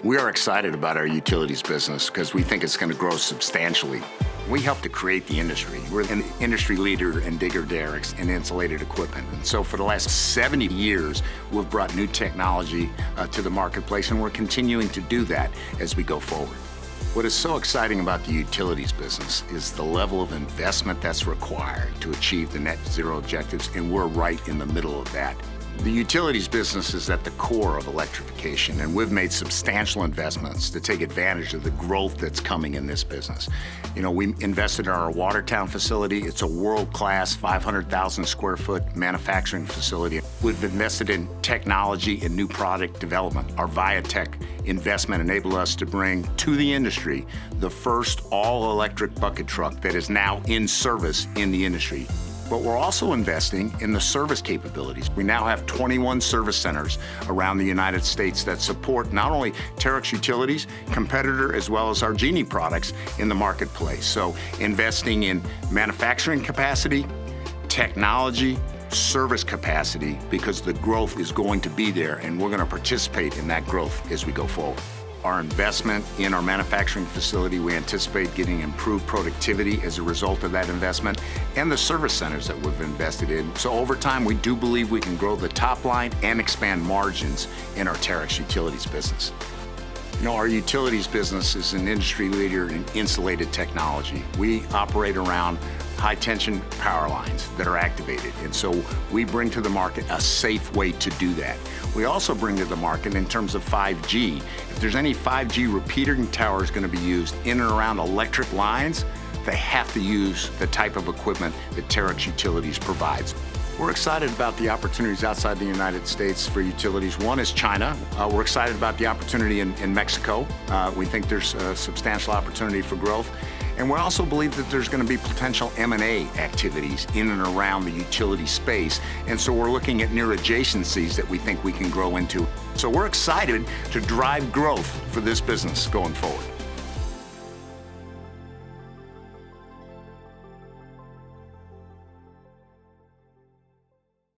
We are excited about our utilities business because we think it's going to grow substantially. We help to create the industry. We're an industry leader in digger derricks and insulated equipment. And so for the last 70 years, we've brought new technology to the marketplace, and we're continuing to do that as we go forward. What is so exciting about the utilities business is the level of investment that's required to achieve the net zero objectives, and we're right in the middle of that. The utilities business is at the core of electrification, and we've made substantial investments to take advantage of the growth that's coming in this business. You know, we invested in our Watertown facility. It's a world-class 500,000 square foot manufacturing facility. We've invested in technology and new product development. Our Viatech investment enabled us to bring to the industry the first all-electric bucket truck that is now in service in the industry. But we're also investing in the service capabilities. We now have 21 service centers around the United States that support not only Terex Utilities, competitor, as well as our Genie products in the marketplace. So investing in manufacturing capacity, technology, service capacity, because the growth is going to be there, and we're going to participate in that growth as we go forward. Our investment in our manufacturing facility, we anticipate getting improved productivity as a result of that investment, and the service centers that we've invested in. So over time, we do believe we can grow the top line and expand margins in our Terex Utilities business. You know, our utilities business is an industry leader in insulated technology. We operate around high-tension power lines that are activated, and so we bring to the market a safe way to do that. We also bring to the market in terms of 5G. If there's any 5G repeating towers going to be used in and around electric lines, they have to use the type of equipment that Terex Utilities provides. We're excited about the opportunities outside the United States for utilities. One is China. We're excited about the opportunity in Mexico. We think there's a substantial opportunity for growth. And we also believe that there's going to be potential M&A activities in and around the utility space. And so we're looking at near adjacencies that we think we can grow into. So we're excited to drive growth for this business going forward.